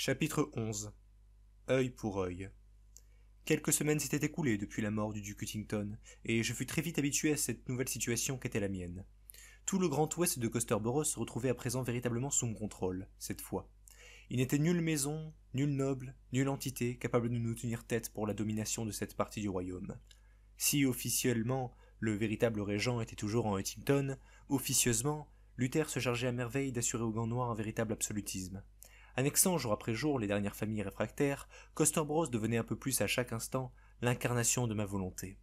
Chapitre 11. Œil pour œil. Quelques semaines s'étaient écoulées depuis la mort du duc Huntington, et je fus très vite habitué à cette nouvelle situation qu'était la mienne. Tout le grand ouest de Costerboros se retrouvait à présent véritablement sous mon contrôle, cette fois. Il n'était nulle maison, nulle noble, nulle entité capable de nous tenir tête pour la domination de cette partie du royaume. Si officiellement le véritable régent était toujours en Huntington, officieusement, Luther se chargeait à merveille d'assurer aux Gants Noirs un véritable absolutisme. Annexant jour après jour les dernières familles réfractaires, Costerboros devenait un peu plus à chaque instant l'incarnation de ma volonté.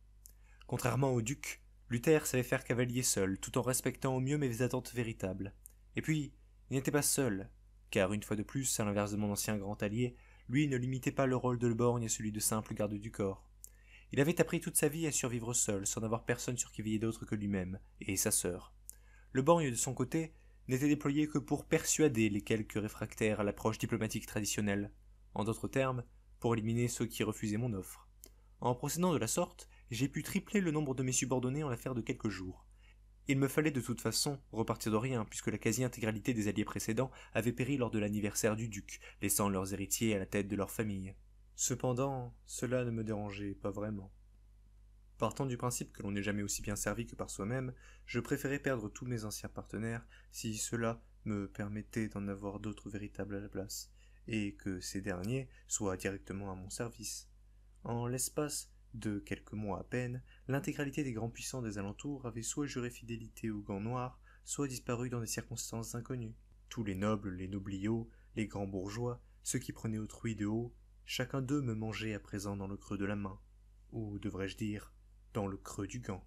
Contrairement au duc, Luther savait faire cavalier seul, tout en respectant au mieux mes attentes véritables. Et puis, il n'était pas seul, car une fois de plus, à l'inverse de mon ancien grand allié, lui ne limitait pas le rôle de Leborgne à celui de simple garde du corps. Il avait appris toute sa vie à survivre seul, sans avoir personne sur qui veiller d'autre que lui-même, et sa sœur. Leborgne, de son côté, n'était déployé que pour persuader les quelques réfractaires à l'approche diplomatique traditionnelle, en d'autres termes, pour éliminer ceux qui refusaient mon offre. En procédant de la sorte, j'ai pu tripler le nombre de mes subordonnés en l'affaire de quelques jours. Il me fallait de toute façon repartir de rien, puisque la quasi-intégralité des alliés précédents avait péri lors de l'anniversaire du duc, laissant leurs héritiers à la tête de leur famille. Cependant, cela ne me dérangeait pas vraiment. Partant du principe que l'on n'est jamais aussi bien servi que par soi-même, je préférais perdre tous mes anciens partenaires si cela me permettait d'en avoir d'autres véritables à la place, et que ces derniers soient directement à mon service. En l'espace de quelques mois à peine, l'intégralité des grands puissants des alentours avait soit juré fidélité aux Gants Noirs, soit disparu dans des circonstances inconnues. Tous les nobles, les nobliaux, les grands bourgeois, ceux qui prenaient autrui de haut, chacun d'eux me mangeait à présent dans le creux de la main, ou devrais-je dire, dans le creux du gant.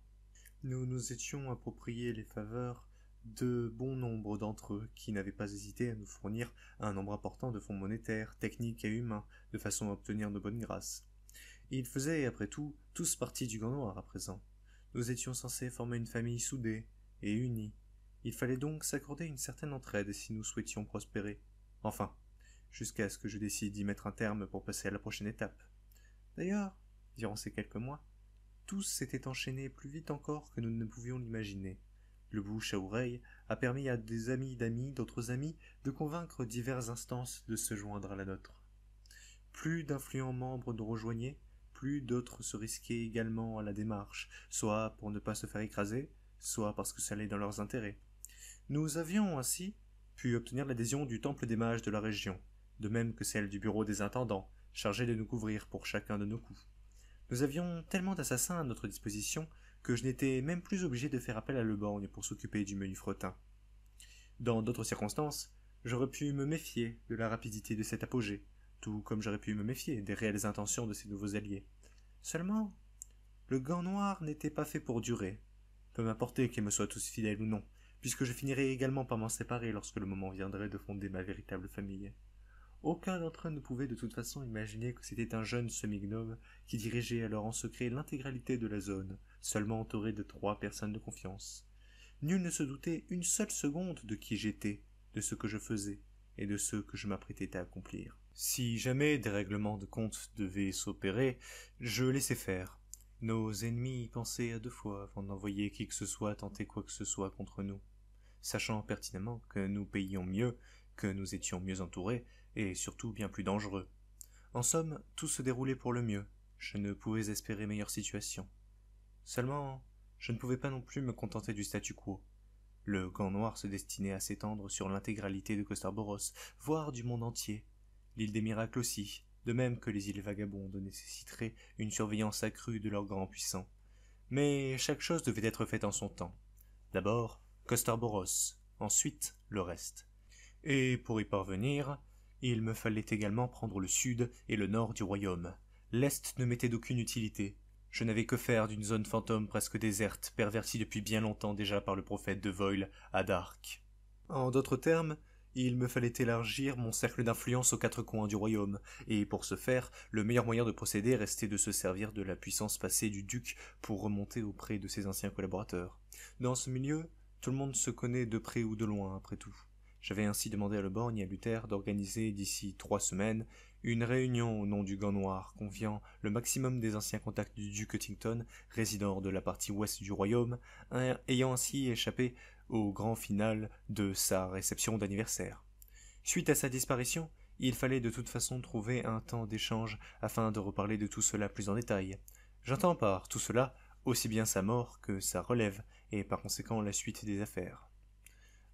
Nous nous étions appropriés les faveurs de bon nombre d'entre eux qui n'avaient pas hésité à nous fournir un nombre important de fonds monétaires, techniques et humains, de façon à obtenir de bonnes grâces. Ils faisaient, après tout, tous partie du Gant Noir à présent. Nous étions censés former une famille soudée et unie. Il fallait donc s'accorder une certaine entraide si nous souhaitions prospérer. Enfin, jusqu'à ce que je décide d'y mettre un terme pour passer à la prochaine étape. D'ailleurs, durant ces quelques mois, tous s'étaient enchaînés plus vite encore que nous ne pouvions l'imaginer. Le bouche à oreille a permis à des amis d'amis, d'autres amis, de convaincre diverses instances de se joindre à la nôtre. Plus d'influents membres nous rejoignaient, plus d'autres se risquaient également à la démarche, soit pour ne pas se faire écraser, soit parce que ça allait dans leurs intérêts. Nous avions ainsi pu obtenir l'adhésion du temple des mages de la région, de même que celle du bureau des intendants, chargé de nous couvrir pour chacun de nos coups. Nous avions tellement d'assassins à notre disposition que je n'étais même plus obligé de faire appel à Leborgne pour s'occuper du menu fretin. Dans d'autres circonstances, j'aurais pu me méfier de la rapidité de cet apogée, tout comme j'aurais pu me méfier des réelles intentions de ces nouveaux alliés. Seulement, le Gant Noir n'était pas fait pour durer. Peu m'importer qu'ils me soient tous fidèles ou non, puisque je finirais également par m'en séparer lorsque le moment viendrait de fonder ma véritable famille. Aucun d'entre eux ne pouvait de toute façon imaginer que c'était un jeune semi-gnome qui dirigeait alors en secret l'intégralité de la zone, seulement entouré de 3 personnes de confiance. Nul ne se doutait une seule seconde de qui j'étais, de ce que je faisais, et de ce que je m'apprêtais à accomplir. Si jamais des règlements de compte devaient s'opérer, je laissais faire. Nos ennemis y pensaient à 2 fois avant d'envoyer qui que ce soit tenter quoi que ce soit contre nous, sachant pertinemment que nous payions mieux, que nous étions mieux entourés, et surtout bien plus dangereux. En somme, tout se déroulait pour le mieux. Je ne pouvais espérer meilleure situation. Seulement, je ne pouvais pas non plus me contenter du statu quo. Le Gant Noir se destinait à s'étendre sur l'intégralité de Costerboros, voire du monde entier. L'île des Miracles aussi, de même que les îles Vagabondes nécessiteraient une surveillance accrue de leurs grands puissants. Mais chaque chose devait être faite en son temps. D'abord, Costerboros, ensuite le reste. Et pour y parvenir, il me fallait également prendre le sud et le nord du royaume. L'est ne m'était d'aucune utilité. Je n'avais que faire d'une zone fantôme presque déserte, pervertie depuis bien longtemps déjà par le prophète de Voil à Dark. En d'autres termes, il me fallait élargir mon cercle d'influence aux 4 coins du royaume, et pour ce faire, le meilleur moyen de procéder restait de se servir de la puissance passée du duc pour remonter auprès de ses anciens collaborateurs. Dans ce milieu, tout le monde se connaît de près ou de loin, après tout. J'avais ainsi demandé à Leborgne et à Luther d'organiser d'ici 3 semaines une réunion au nom du Gant Noir, conviant le maximum des anciens contacts du duc Huntington, résident de la partie ouest du royaume, ayant ainsi échappé au grand final de sa réception d'anniversaire. Suite à sa disparition, Il fallait de toute façon trouver un temps d'échange afin de reparler de tout cela plus en détail. J'entends par tout cela aussi bien sa mort que sa relève, et par conséquent la suite des affaires.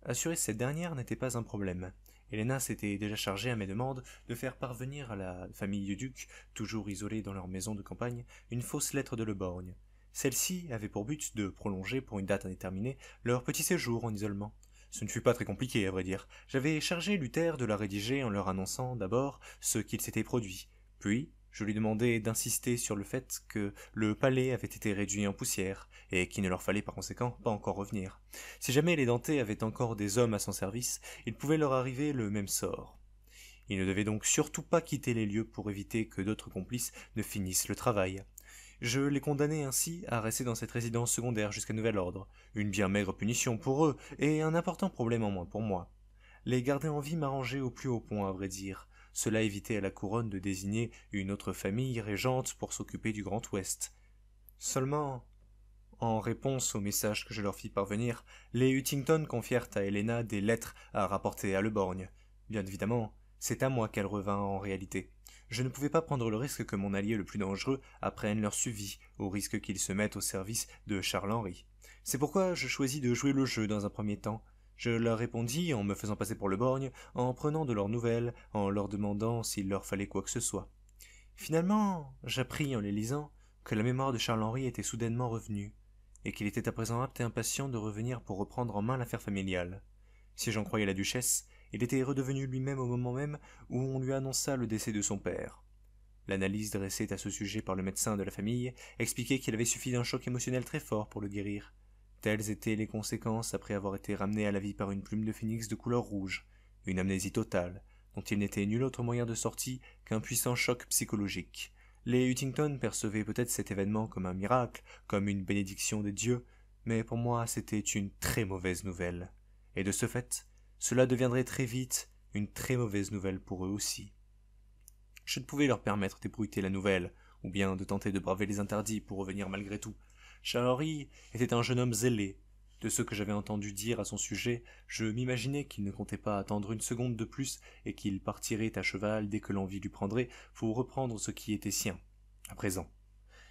Assurer cette dernière n'était pas un problème. Helena s'était déjà chargée à mes demandes de faire parvenir à la famille du duc, toujours isolée dans leur maison de campagne, une fausse lettre de Le Borgne. Celle-ci avait pour but de prolonger pour une date indéterminée leur petit séjour en isolement. Ce ne fut pas très compliqué, à vrai dire. J'avais chargé Luther de la rédiger en leur annonçant d'abord ce qu'il s'était produit. Puis, je lui demandai d'insister sur le fait que le palais avait été réduit en poussière, et qu'il ne leur fallait par conséquent pas encore revenir. Si jamais les Dentais avaient encore des hommes à son service, il pouvait leur arriver le même sort. Ils ne devaient donc surtout pas quitter les lieux pour éviter que d'autres complices ne finissent le travail. Je les condamnai ainsi à rester dans cette résidence secondaire jusqu'à nouvel ordre, une bien maigre punition pour eux, et un important problème en moins pour moi. Les garder en vie m'arrangeait au plus haut point, à vrai dire. Cela évitait à la couronne de désigner une autre famille régente pour s'occuper du Grand Ouest. Seulement, en réponse au message que je leur fis parvenir, les Huntington confièrent à Helena des lettres à rapporter à Le Borgne. Bien évidemment, c'est à moi qu'elle revint en réalité. Je ne pouvais pas prendre le risque que mon allié le plus dangereux apprenne leur suivi, au risque qu'il se mette au service de Charles-Henri. C'est pourquoi je choisis de jouer le jeu dans un premier temps. Je leur répondis en me faisant passer pour Le Borgne, en prenant de leurs nouvelles, en leur demandant s'il leur fallait quoi que ce soit. Finalement, j'appris en les lisant que la mémoire de Charles-Henri était soudainement revenue, et qu'il était à présent apte et impatient de revenir pour reprendre en main l'affaire familiale. Si j'en croyais la duchesse, il était redevenu lui-même au moment même où on lui annonça le décès de son père. L'analyse dressée à ce sujet par le médecin de la famille expliquait qu'il avait suffi d'un choc émotionnel très fort pour le guérir. Telles étaient les conséquences après avoir été ramené à la vie par une plume de phénix de couleur rouge, une amnésie totale, dont il n'était nul autre moyen de sortie qu'un puissant choc psychologique. Les Huntington percevaient peut-être cet événement comme un miracle, comme une bénédiction des dieux, mais pour moi c'était une très mauvaise nouvelle. Et de ce fait, cela deviendrait très vite une très mauvaise nouvelle pour eux aussi. Je ne pouvais leur permettre d'ébruiter la nouvelle, ou bien de tenter de braver les interdits pour revenir malgré tout. Charles-Henri était un jeune homme zélé. De ce que j'avais entendu dire à son sujet, je m'imaginais qu'il ne comptait pas attendre une seconde de plus et qu'il partirait à cheval dès que l'envie lui prendrait pour reprendre ce qui était sien, à présent.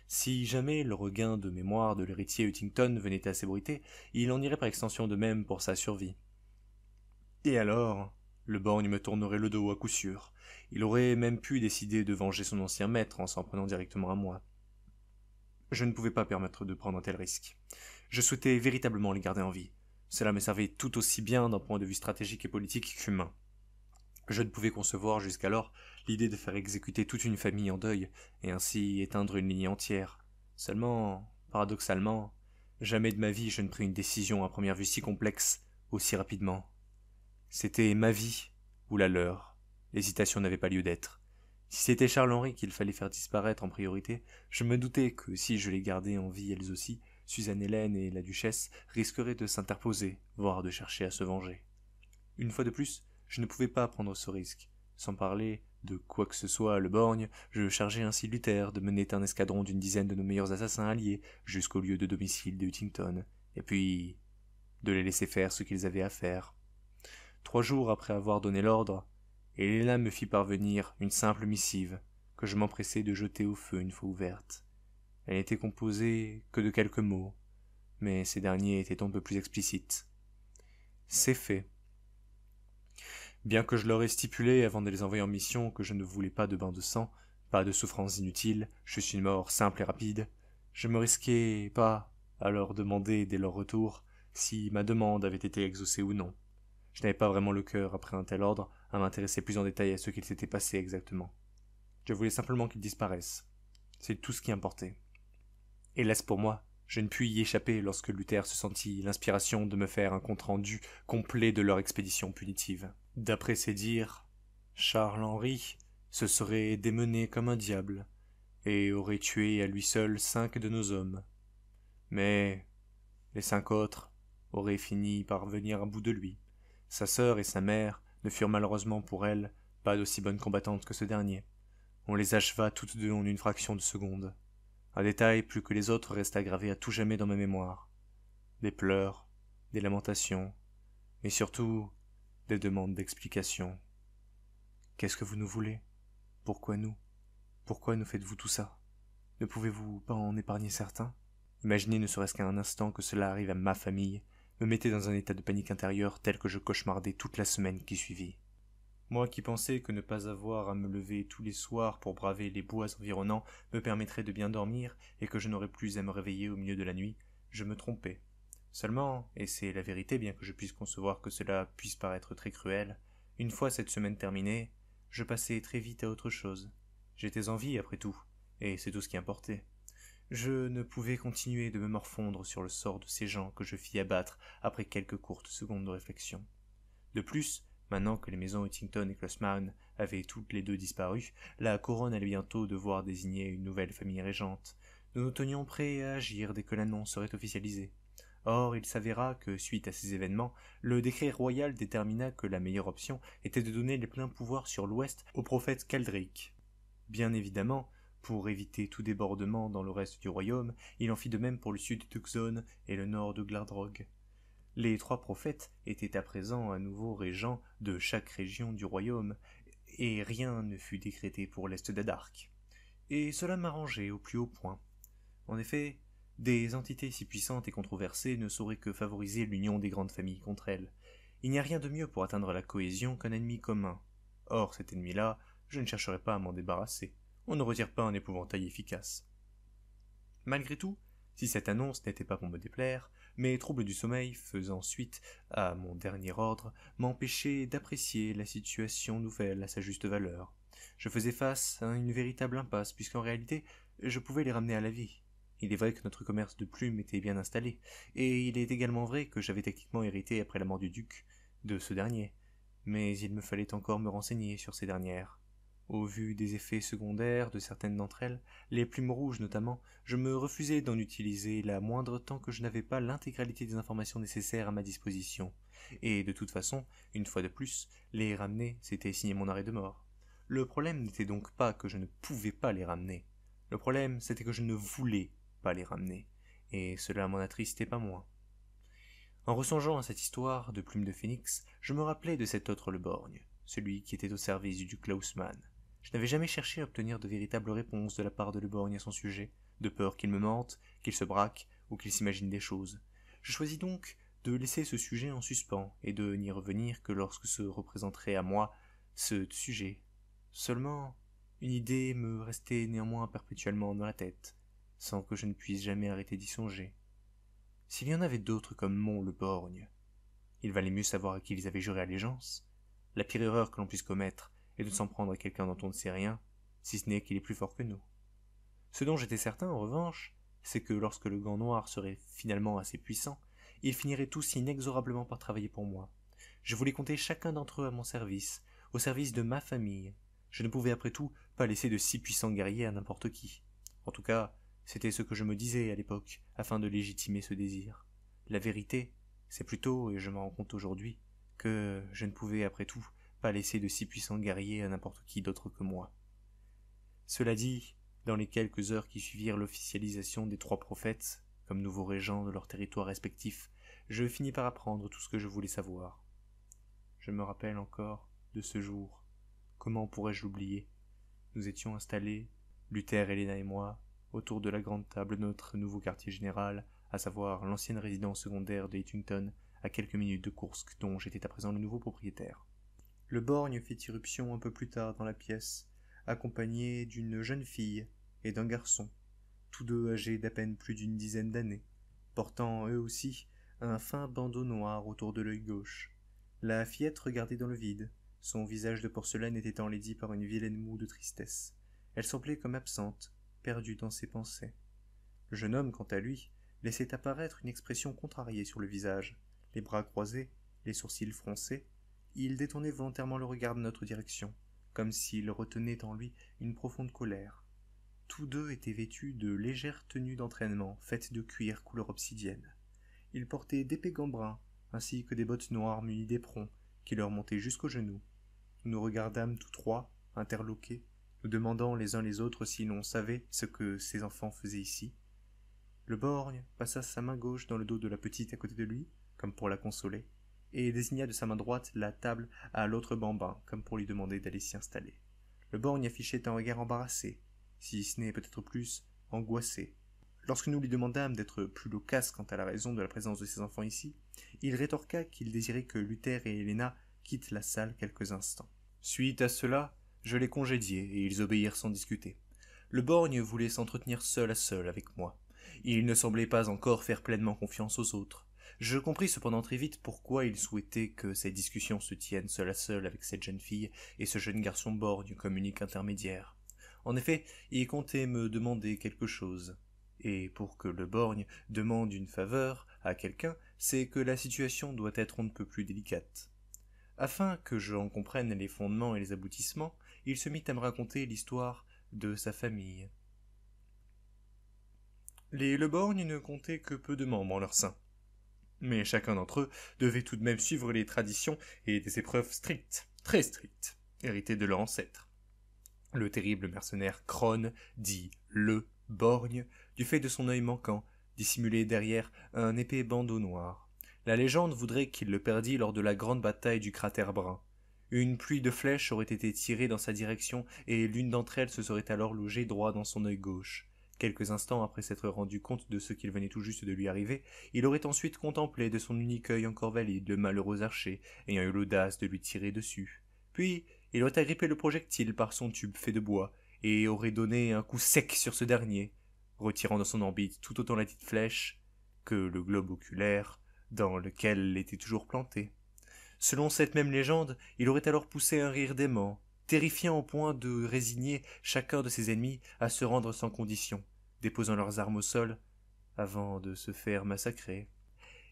Si jamais le regain de mémoire de l'héritier Huntington venait à s'ébruiter, il en irait par extension de même pour sa survie. Et alors, le borgne me tournerait le dos à coup sûr. Il aurait même pu décider de venger son ancien maître en s'en prenant directement à moi. Je ne pouvais pas permettre de prendre un tel risque. Je souhaitais véritablement les garder en vie. Cela me servait tout aussi bien d'un point de vue stratégique et politique qu'humain. Je ne pouvais concevoir jusqu'alors l'idée de faire exécuter toute une famille en deuil, et ainsi éteindre une ligne entière. Seulement, paradoxalement, jamais de ma vie je ne pris une décision à première vue si complexe, aussi rapidement. C'était ma vie, ou la leur. L'hésitation n'avait pas lieu d'être. Si c'était Charles-Henri qu'il fallait faire disparaître en priorité, je me doutais que si je les gardais en vie elles aussi, Suzanne Hélène et la duchesse risqueraient de s'interposer, voire de chercher à se venger. Une fois de plus, je ne pouvais pas prendre ce risque. Sans parler de quoi que ce soit à Le Borgne, je chargeai ainsi Luther de mener un escadron d'une dizaine de nos meilleurs assassins alliés jusqu'au lieu de domicile de Huntington, et puis de les laisser faire ce qu'ils avaient à faire. 3 jours après avoir donné l'ordre, Helena me fit parvenir une simple missive que je m'empressai de jeter au feu une fois ouverte. Elle n'était composée que de quelques mots, mais ces derniers étaient un peu plus explicites. C'est fait. Bien que je leur ai stipulé avant de les envoyer en mission que je ne voulais pas de bain de sang, pas de souffrances inutiles, juste une mort simple et rapide, je me risquais pas à leur demander dès leur retour si ma demande avait été exaucée ou non. Je n'avais pas vraiment le cœur, après un tel ordre, à m'intéresser plus en détail à ce qu'il s'était passé exactement. Je voulais simplement qu'ils disparaissent. C'est tout ce qui importait. Hélas pour moi, je ne pus y échapper lorsque Luther se sentit l'inspiration de me faire un compte-rendu complet de leur expédition punitive. D'après ses dires, Charles-Henri se serait démené comme un diable, et aurait tué à lui seul 5 de nos hommes. Mais les 5 autres auraient fini par venir à bout de lui. Sa sœur et sa mère ne furent malheureusement pour elle pas d'aussi bonnes combattantes que ce dernier. On les acheva toutes deux en une fraction de seconde. Un détail plus que les autres resta gravé à tout jamais dans ma mémoire. Des pleurs, des lamentations, mais surtout des demandes d'explications. Qu'est-ce que vous nous voulez? Pourquoi nous? Pourquoi nous faites-vous tout ça? Ne pouvez-vous pas en épargner certains? Imaginez ne serait-ce qu'un instant que cela arrive à ma famille, me mettez dans un état de panique intérieure tel que je cauchemardais toute la semaine qui suivit. Moi qui pensais que ne pas avoir à me lever tous les soirs pour braver les bois environnants me permettrait de bien dormir et que je n'aurais plus à me réveiller au milieu de la nuit, je me trompais. Seulement, et c'est la vérité bien que je puisse concevoir que cela puisse paraître très cruel, une fois cette semaine terminée, je passais très vite à autre chose. J'étais en vie après tout, et c'est tout ce qui importait. Je ne pouvais continuer de me morfondre sur le sort de ces gens que je fis abattre après quelques courtes secondes de réflexion. De plus, maintenant que les maisons Huntington et Klossman avaient toutes les deux disparu, la couronne allait bientôt devoir désigner une nouvelle famille régente. Nous nous tenions prêts à agir dès que l'annonce serait officialisée. Or, il s'avéra que, suite à ces événements, le décret royal détermina que la meilleure option était de donner les pleins pouvoirs sur l'ouest au prophète Caldric. Bien évidemment, pour éviter tout débordement dans le reste du royaume, il en fit de même pour le sud d'Uxone et le nord de Glardrog. Les trois prophètes étaient à présent à nouveau régents de chaque région du royaume, et rien ne fut décrété pour l'est d'Adark. Et cela m'arrangeait au plus haut point. En effet, des entités si puissantes et controversées ne sauraient que favoriser l'union des grandes familles contre elles. Il n'y a rien de mieux pour atteindre la cohésion qu'un ennemi commun. Or, cet ennemi-là, je ne chercherai pas à m'en débarrasser. On ne retire pas un épouvantail efficace. Malgré tout, si cette annonce n'était pas pour me déplaire, mes troubles du sommeil, faisant suite à mon dernier ordre, m'empêchaient d'apprécier la situation nouvelle à sa juste valeur. Je faisais face à une véritable impasse, puisqu'en réalité, je pouvais les ramener à la vie. Il est vrai que notre commerce de plumes était bien installé, et il est également vrai que j'avais techniquement hérité après la mort du duc de ce dernier, mais il me fallait encore me renseigner sur ces dernières. Au vu des effets secondaires de certaines d'entre elles, les plumes rouges notamment, je me refusais d'en utiliser la moindre tant que je n'avais pas l'intégralité des informations nécessaires à ma disposition. Et de toute façon, une fois de plus, les ramener, c'était signer mon arrêt de mort. Le problème n'était donc pas que je ne pouvais pas les ramener. Le problème, c'était que je ne voulais pas les ramener. Et cela m'en attristait pas moins. En ressongeant à cette histoire de plumes de phénix, je me rappelais de cet autre le borgne, celui qui était au service du duc Klausman. Je n'avais jamais cherché à obtenir de véritables réponses de la part de Le Borgne à son sujet, de peur qu'il me mente, qu'il se braque ou qu'il s'imagine des choses. Je choisis donc de laisser ce sujet en suspens et de n'y revenir que lorsque se représenterait à moi ce sujet. Seulement, une idée me restait néanmoins perpétuellement dans la tête, sans que je ne puisse jamais arrêter d'y songer. S'il y en avait d'autres comme Mont Le Borgne, il valait mieux savoir à qui ils avaient juré allégeance. La pire erreur que l'on puisse commettre est de s'en prendre à quelqu'un dont on ne sait rien, si ce n'est qu'il est plus fort que nous. Ce dont j'étais certain, en revanche, c'est que lorsque le gant noir serait finalement assez puissant, ils finiraient tous inexorablement par travailler pour moi. Je voulais compter chacun d'entre eux à mon service, au service de ma famille. Je ne pouvais après tout pas laisser de si puissants guerriers à n'importe qui. En tout cas, c'était ce que je me disais à l'époque, afin de légitimer ce désir. La vérité, c'est plutôt, et je m'en rends compte aujourd'hui, que je ne pouvais après tout pas laisser de si puissants guerriers à n'importe qui d'autre que moi. Cela dit, dans les quelques heures qui suivirent l'officialisation des trois prophètes, comme nouveaux régents de leurs territoires respectifs, je finis par apprendre tout ce que je voulais savoir. Je me rappelle encore de ce jour. Comment pourrais-je l'oublier? Nous étions installés, Luther, Helena et moi, autour de la grande table de notre nouveau quartier général, à savoir l'ancienne résidence secondaire de Huntington, à quelques minutes de Kursk, dont j'étais à présent le nouveau propriétaire. Le borgne fit irruption un peu plus tard dans la pièce, accompagné d'une jeune fille et d'un garçon, tous deux âgés d'à peine plus d'une dizaine d'années, portant eux aussi un fin bandeau noir autour de l'œil gauche. La fillette regardait dans le vide, son visage de porcelaine était enlaidi par une vilaine moue de tristesse. Elle semblait comme absente, perdue dans ses pensées. Le jeune homme, quant à lui, laissait apparaître une expression contrariée sur le visage, les bras croisés, les sourcils froncés. Il détournait volontairement le regard de notre direction, comme s'il retenait en lui une profonde colère. Tous deux étaient vêtus de légères tenues d'entraînement faites de cuir couleur obsidienne. Ils portaient d'épais gants bruns, ainsi que des bottes noires munies d'éperons qui leur montaient jusqu'aux genoux. Nous nous regardâmes tous trois, interloqués, nous demandant les uns les autres si l'on savait ce que ces enfants faisaient ici. Le borgne passa sa main gauche dans le dos de la petite à côté de lui, comme pour la consoler, et désigna de sa main droite la table à l'autre bambin, comme pour lui demander d'aller s'y installer. Le borgne affichait un regard embarrassé, si ce n'est peut-être plus angoissé. Lorsque nous lui demandâmes d'être plus loquace quant à la raison de la présence de ses enfants ici, il rétorqua qu'il désirait que Luther et Helena quittent la salle quelques instants. Suite à cela, je les congédiai et ils obéirent sans discuter. Le borgne voulait s'entretenir seul à seul avec moi. Il ne semblait pas encore faire pleinement confiance aux autres. Je compris cependant très vite pourquoi il souhaitait que ces discussions se tiennent seul à seul avec cette jeune fille et ce jeune garçon borgne comme unique intermédiaire. En effet, il comptait me demander quelque chose. Et pour que le borgne demande une faveur à quelqu'un, c'est que la situation doit être on ne peut plus délicate. Afin que j'en comprenne les fondements et les aboutissements, il se mit à me raconter l'histoire de sa famille. Les Le Borgne ne comptaient que peu de membres en leur sein, mais chacun d'entre eux devait tout de même suivre les traditions et des épreuves strictes, très strictes, héritées de leur ancêtre. Le terrible mercenaire Crone, dit le Borgne, du fait de son œil manquant, dissimulé derrière un épais bandeau noir. La légende voudrait qu'il le perdit lors de la grande bataille du cratère brun. Une pluie de flèches aurait été tirée dans sa direction et l'une d'entre elles se serait alors logée droit dans son œil gauche. Quelques instants après s'être rendu compte de ce qu'il venait tout juste de lui arriver, il aurait ensuite contemplé de son unique œil encore valide le malheureux archer, ayant eu l'audace de lui tirer dessus. Puis, il aurait agrippé le projectile par son tube fait de bois, et aurait donné un coup sec sur ce dernier, retirant de son orbite tout autant la petite flèche que le globe oculaire dans lequel elle était toujours plantée. Selon cette même légende, il aurait alors poussé un rire dément, terrifiant au point de résigner chacun de ses ennemis à se rendre sans condition, déposant leurs armes au sol, avant de se faire massacrer.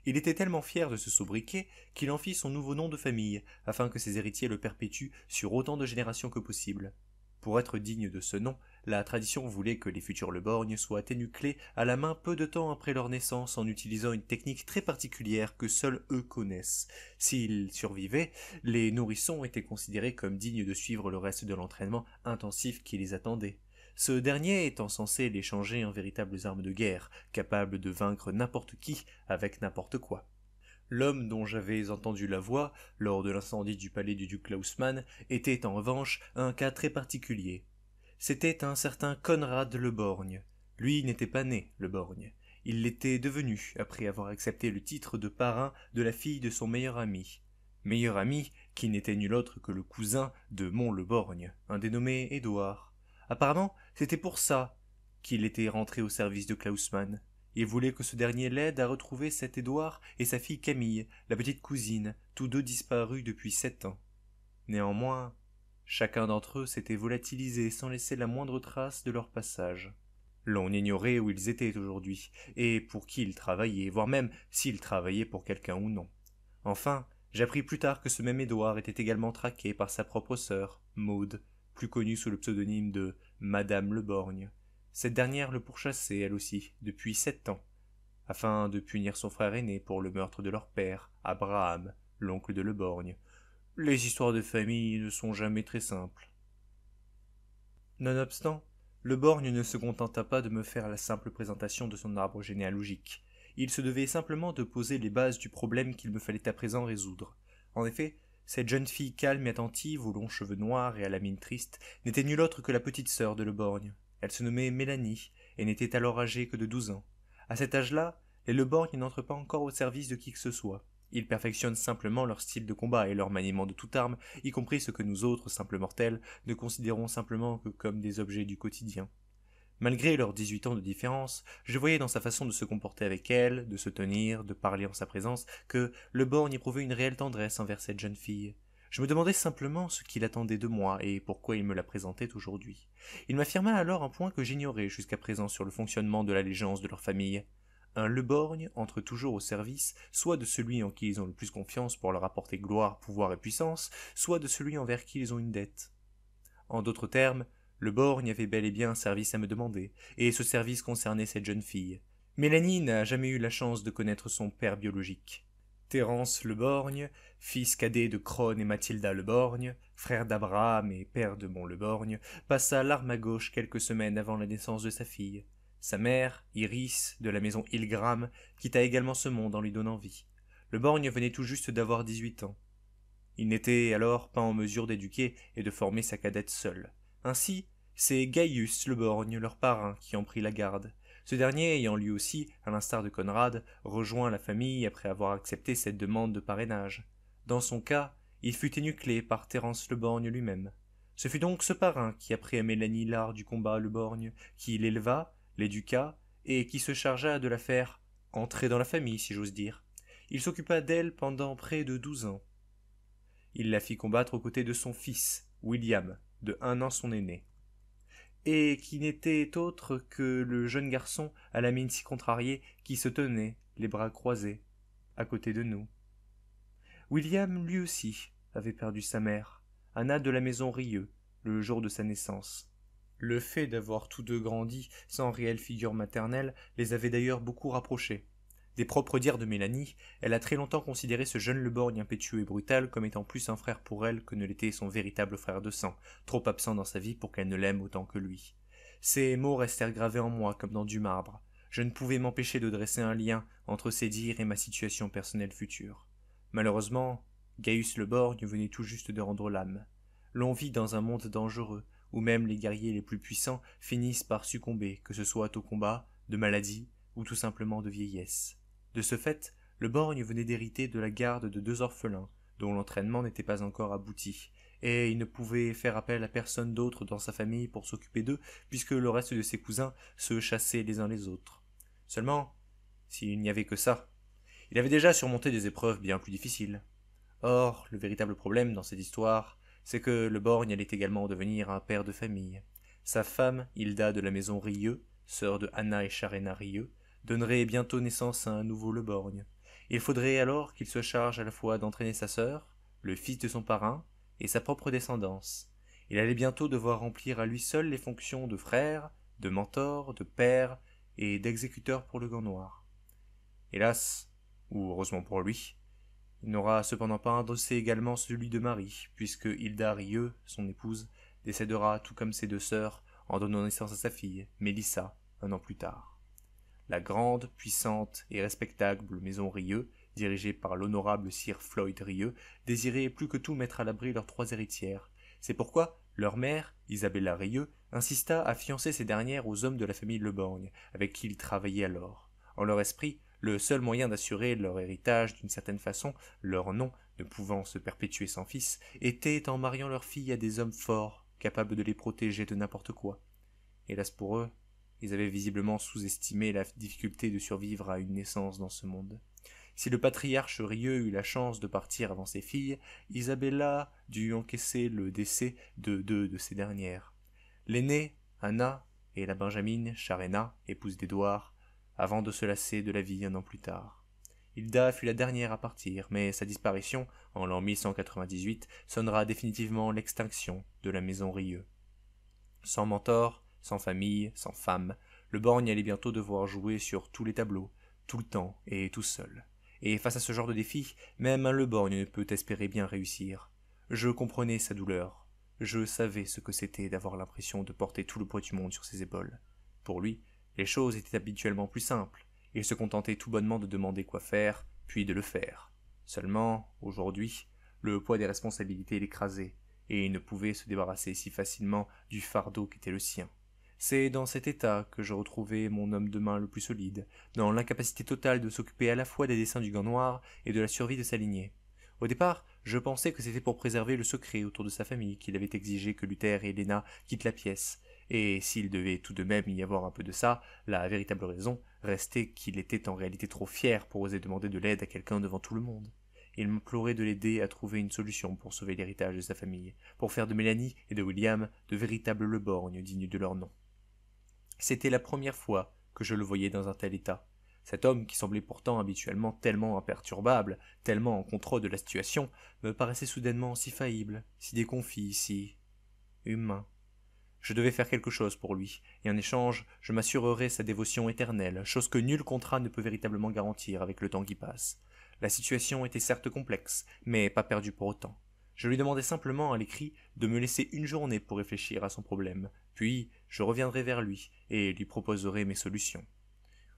Il était tellement fier de ce sobriquet qu'il en fit son nouveau nom de famille, afin que ses héritiers le perpétuent sur autant de générations que possible. Pour être digne de ce nom, la tradition voulait que les futurs Le Borgne soient énuclés à la main peu de temps après leur naissance en utilisant une technique très particulière que seuls eux connaissent. S'ils survivaient, les nourrissons étaient considérés comme dignes de suivre le reste de l'entraînement intensif qui les attendait. Ce dernier étant censé les changer en véritables armes de guerre, capables de vaincre n'importe qui avec n'importe quoi. L'homme dont j'avais entendu la voix lors de l'incendie du palais du duc Klausmann était en revanche un cas très particulier. C'était un certain Conrad Le Borgne. Lui n'était pas né Le Borgne. Il l'était devenu après avoir accepté le titre de parrain de la fille de son meilleur ami. Meilleur ami qui n'était nul autre que le cousin de Mont Le Borgne, un dénommé Édouard. Apparemment, c'était pour ça qu'il était rentré au service de Klausmann. Il voulait que ce dernier l'aide à retrouver cet Édouard et sa fille Camille, la petite cousine, tous deux disparus depuis 7 ans. Néanmoins, chacun d'entre eux s'était volatilisé sans laisser la moindre trace de leur passage. L'on ignorait où ils étaient aujourd'hui, et pour qui ils travaillaient, voire même s'ils travaillaient pour quelqu'un ou non. Enfin, j'appris plus tard que ce même Édouard était également traqué par sa propre sœur, Maude, plus connue sous le pseudonyme de Madame Le Borgne. Cette dernière le pourchassait, elle aussi, depuis 7 ans, afin de punir son frère aîné pour le meurtre de leur père, Abraham, l'oncle de Le Borgne. Les histoires de famille ne sont jamais très simples. Nonobstant, Le Borgne ne se contenta pas de me faire la simple présentation de son arbre généalogique. Il se devait simplement de poser les bases du problème qu'il me fallait à présent résoudre. En effet, cette jeune fille calme et attentive, aux longs cheveux noirs et à la mine triste, n'était nulle autre que la petite sœur de Le Borgne. Elle se nommait Mélanie, et n'était alors âgée que de 12 ans. À cet âge-là, les Le Borgne n'entrent pas encore au service de qui que ce soit. Ils perfectionnent simplement leur style de combat et leur maniement de toute arme, y compris ce que nous autres, simples mortels, ne considérons simplement que comme des objets du quotidien. Malgré leurs 18 ans de différence, je voyais dans sa façon de se comporter avec elle, de se tenir, de parler en sa présence, que Le Borgne éprouvait une réelle tendresse envers cette jeune fille. Je me demandais simplement ce qu'il attendait de moi et pourquoi il me la présentait aujourd'hui. Il m'affirma alors un point que j'ignorais jusqu'à présent sur le fonctionnement de l'allégeance de leur famille. Un Le Borgne entre toujours au service, soit de celui en qui ils ont le plus confiance pour leur apporter gloire, pouvoir et puissance, soit de celui envers qui ils ont une dette. En d'autres termes, Le Borgne avait bel et bien un service à me demander, et ce service concernait cette jeune fille. Mélanie n'a jamais eu la chance de connaître son père biologique. Terence Le Borgne, fils cadet de Crone et Mathilda Le Borgne, frère d'Abraham et père de Mont Le Borgne, passa l'arme à gauche quelques semaines avant la naissance de sa fille. Sa mère, Iris, de la maison Ilgram, quitta également ce monde en lui donnant vie. Le borgne venait tout juste d'avoir 18 ans. Il n'était alors pas en mesure d'éduquer et de former sa cadette seul. Ainsi, c'est Gaius le borgne, leur parrain, qui en prit la garde. Ce dernier ayant lui aussi, à l'instar de Conrad, rejoint la famille après avoir accepté cette demande de parrainage. Dans son cas, il fut énuclé par Terence le borgne lui-même. Ce fut donc ce parrain qui apprit à Mélanie l'art du combat le borgne, qui l'éleva, l'éduqua, et qui se chargea de la faire entrer dans la famille, si j'ose dire. Il s'occupa d'elle pendant près de 12 ans. Il la fit combattre aux côtés de son fils, William, de 1 an son aîné, et qui n'était autre que le jeune garçon à la mine si contrariée qui se tenait, les bras croisés, à côté de nous. William, lui aussi, avait perdu sa mère, Anna de la maison Rieux, le jour de sa naissance. Le fait d'avoir tous deux grandi sans réelle figure maternelle les avait d'ailleurs beaucoup rapprochés. Des propres dires de Mélanie, elle a très longtemps considéré ce jeune Leborgne impétueux et brutal comme étant plus un frère pour elle que ne l'était son véritable frère de sang, trop absent dans sa vie pour qu'elle ne l'aime autant que lui. Ces mots restèrent gravés en moi comme dans du marbre. Je ne pouvais m'empêcher de dresser un lien entre ces dires et ma situation personnelle future. Malheureusement, Gaius Leborgne venait tout juste de rendre l'âme. L'on vit dans un monde dangereux, où même les guerriers les plus puissants finissent par succomber, que ce soit au combat, de maladie ou tout simplement de vieillesse. De ce fait, le borgne venait d'hériter de la garde de 2 orphelins, dont l'entraînement n'était pas encore abouti, et il ne pouvait faire appel à personne d'autre dans sa famille pour s'occuper d'eux, puisque le reste de ses cousins se chassaient les uns les autres. Seulement, s'il n'y avait que ça, il avait déjà surmonté des épreuves bien plus difficiles. Or, le véritable problème dans cette histoire, c'est que le borgne allait également devenir un père de famille. Sa femme, Hilda de la maison Rieux, sœur de Anna et Charena Rieux, donnerait bientôt naissance à un nouveau Le Borgne. Il faudrait alors qu'il se charge à la fois d'entraîner sa sœur, le fils de son parrain, et sa propre descendance. Il allait bientôt devoir remplir à lui seul les fonctions de frère, de mentor, de père et d'exécuteur pour le Gant Noir. Hélas, ou heureusement pour lui, il n'aura cependant pas endossé également celui de Marie, puisque Hilda Rieux, son épouse, décédera tout comme ses 2 sœurs en donnant naissance à sa fille, Mélissa, 1 an plus tard. La grande, puissante et respectable maison Rieux, dirigée par l'honorable sir Floyd Rieux, désirait plus que tout mettre à l'abri leurs 3 héritières. C'est pourquoi leur mère, Isabella Rieux, insista à fiancer ces dernières aux hommes de la famille Leborgne, avec qui ils travaillaient alors. En leur esprit, le seul moyen d'assurer leur héritage d'une certaine façon, leur nom ne pouvant se perpétuer sans fils, était en mariant leurs filles à des hommes forts, capables de les protéger de n'importe quoi. Hélas pour eux, ils avaient visiblement sous-estimé la difficulté de survivre à une naissance dans ce monde. Si le patriarche Rieux eut la chance de partir avant ses filles, Isabella dut encaisser le décès de 2 de ces dernières. L'aînée, Anna, et la benjamine, Charena, épouse d'Édouard, avant de se lasser de la vie 1 an plus tard. Hilda fut la dernière à partir, mais sa disparition, en l'an 1198, sonnera définitivement l'extinction de la maison Rieux. Sans mentor, sans famille, sans femme, le borgne allait bientôt devoir jouer sur tous les tableaux, tout le temps et tout seul. Et face à ce genre de défi, même un le borgne ne peut espérer bien réussir. Je comprenais sa douleur. Je savais ce que c'était d'avoir l'impression de porter tout le poids du monde sur ses épaules. Pour lui, les choses étaient habituellement plus simples. Il se contentait tout bonnement de demander quoi faire, puis de le faire. Seulement, aujourd'hui, le poids des responsabilités l'écrasait, et il ne pouvait se débarrasser si facilement du fardeau qu'était le sien. C'est dans cet état que je retrouvais mon homme de main le plus solide, dans l'incapacité totale de s'occuper à la fois des dessins du Gant Noir et de la survie de sa lignée. Au départ, je pensais que c'était pour préserver le secret autour de sa famille qu'il avait exigé que Luther et Helena quittent la pièce, et s'il devait tout de même y avoir un peu de ça, la véritable raison restait qu'il était en réalité trop fier pour oser demander de l'aide à quelqu'un devant tout le monde. Il m'implorait de l'aider à trouver une solution pour sauver l'héritage de sa famille, pour faire de Mélanie et de William de véritables Leborgne dignes de leur nom. C'était la première fois que je le voyais dans un tel état. Cet homme, qui semblait pourtant habituellement tellement imperturbable, tellement en contrôle de la situation, me paraissait soudainement si faillible, si déconfit, si humain. Je devais faire quelque chose pour lui, et en échange, je m'assurerais sa dévotion éternelle, chose que nul contrat ne peut véritablement garantir avec le temps qui passe. La situation était certes complexe, mais pas perdue pour autant. Je lui demandais simplement à l'écrit de me laisser 1 journée pour réfléchir à son problème, puis je reviendrai vers lui et lui proposerai mes solutions.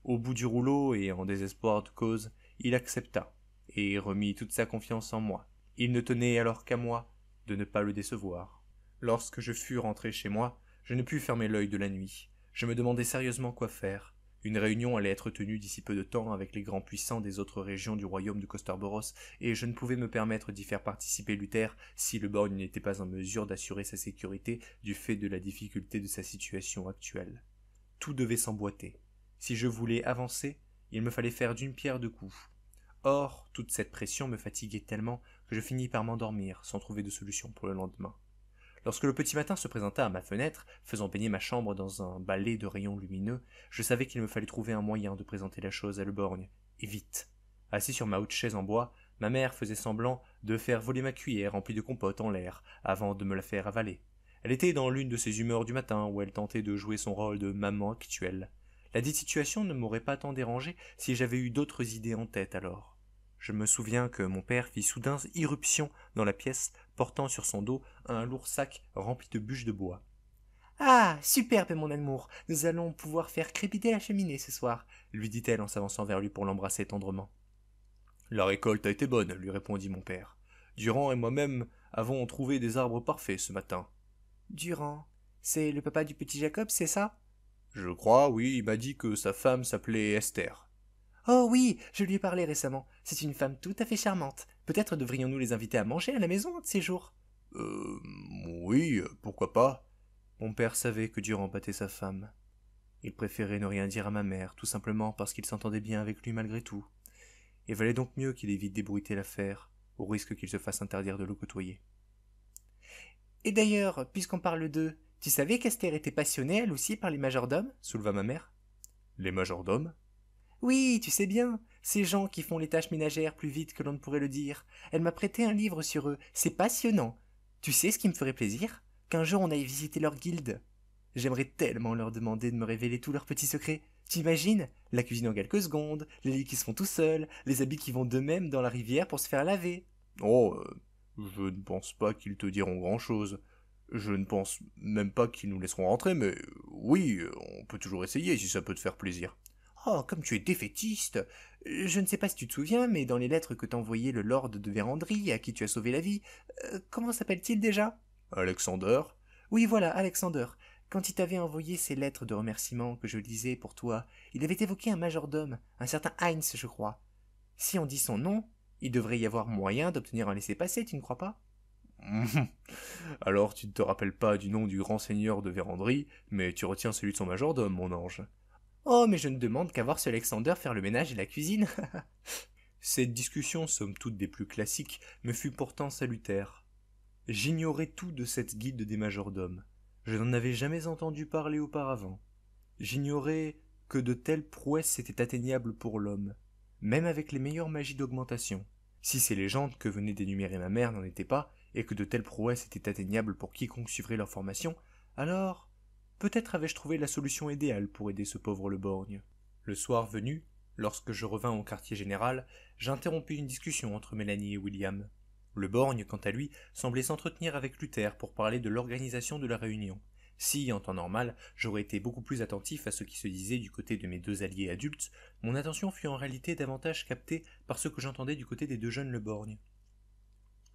Au bout du rouleau et en désespoir de cause, il accepta, et remit toute sa confiance en moi. Il ne tenait alors qu'à moi de ne pas le décevoir. Lorsque je fus rentré chez moi, je ne pus fermer l'œil de la nuit. Je me demandais sérieusement quoi faire. Une réunion allait être tenue d'ici peu de temps avec les grands puissants des autres régions du royaume de Costerboros, et je ne pouvais me permettre d'y faire participer Luther si le borgne n'était pas en mesure d'assurer sa sécurité du fait de la difficulté de sa situation actuelle. Tout devait s'emboîter. Si je voulais avancer, il me fallait faire d'une pierre deux coups. Or, toute cette pression me fatiguait tellement que je finis par m'endormir sans trouver de solution pour le lendemain. Lorsque le petit matin se présenta à ma fenêtre, faisant baigner ma chambre dans un balai de rayons lumineux, je savais qu'il me fallait trouver un moyen de présenter la chose à Le Borgne, et vite. Assis sur ma haute chaise en bois, ma mère faisait semblant de faire voler ma cuillère remplie de compote en l'air, avant de me la faire avaler. Elle était dans l'une de ces humeurs du matin où elle tentait de jouer son rôle de maman actuelle. La dite situation ne m'aurait pas tant dérangé si j'avais eu d'autres idées en tête alors. Je me souviens que mon père fit soudain irruption dans la pièce, portant sur son dos un lourd sac rempli de bûches de bois. Ah, superbe, mon amour, nous allons pouvoir faire crépiter la cheminée ce soir, lui dit-elle en s'avançant vers lui pour l'embrasser tendrement. La récolte a été bonne, lui répondit mon père. Durand et moi-même avons trouvé des arbres parfaits ce matin. Durand, c'est le papa du petit Jacob, c'est ça? Je crois, oui, il m'a dit que sa femme s'appelait Esther. Oh oui, je lui ai parlé récemment. C'est une femme tout à fait charmante. Peut-être devrions-nous les inviter à manger à la maison un de ces jours. Oui, pourquoi pas. Mon père savait que Durand battait sa femme. Il préférait ne rien dire à ma mère, tout simplement parce qu'il s'entendait bien avec lui malgré tout. Il valait donc mieux qu'il évite d'ébruiter l'affaire, au risque qu'il se fasse interdire de le côtoyer. Et d'ailleurs, puisqu'on parle d'eux, tu savais qu'Esther était passionnée, elle aussi, par les majordomes souleva ma mère. Les majordomes? Oui, tu sais bien, ces gens qui font les tâches ménagères plus vite que l'on ne pourrait le dire. Elle m'a prêté un livre sur eux, c'est passionnant. Tu sais ce qui me ferait plaisir? Qu'un jour on aille visiter leur guilde. J'aimerais tellement leur demander de me révéler tous leurs petits secrets. T'imagines? La cuisine en quelques secondes, les lits qui se font tout seuls, les habits qui vont d'eux-mêmes dans la rivière pour se faire laver. Oh, je ne pense pas qu'ils te diront grand-chose. Je ne pense même pas qu'ils nous laisseront rentrer, mais oui, on peut toujours essayer si ça peut te faire plaisir. Oh, comme tu es défaitiste. Je ne sais pas si tu te souviens, mais dans les lettres que t'envoyait le lord de Vérandry, à qui tu as sauvé la vie, comment s'appelle-t-il déjà? Alexander. Oui, voilà, Alexander. Quand il t'avait envoyé ces lettres de remerciement que je lisais pour toi, il avait évoqué un majordome, un certain Heinz, je crois. Si on dit son nom, il devrait y avoir moyen d'obtenir un laissez-passer, tu ne crois pas? Alors tu ne te rappelles pas du nom du grand seigneur de Vérandry, mais tu retiens celui de son majordome, mon ange. Oh, mais je ne demande qu'à voir ce Alexander faire le ménage et la cuisine. Cette discussion, somme toute des plus classiques, me fut pourtant salutaire. J'ignorais tout de cette guilde des majordomes. Je n'en avais jamais entendu parler auparavant. J'ignorais que de telles prouesses étaient atteignables pour l'homme, même avec les meilleures magies d'augmentation. Si ces légendes que venait d'énumérer ma mère n'en étaient pas, et que de telles prouesses étaient atteignables pour quiconque suivrait leur formation, alors peut-être avais-je trouvé la solution idéale pour aider ce pauvre Le Borgne. Le soir venu, lorsque je revins au quartier général, j'interrompis une discussion entre Mélanie et William. Le Borgne, quant à lui, semblait s'entretenir avec Luther pour parler de l'organisation de la réunion. Si, en temps normal, j'aurais été beaucoup plus attentif à ce qui se disait du côté de mes deux alliés adultes, mon attention fut en réalité davantage captée par ce que j'entendais du côté des deux jeunes Le Borgne.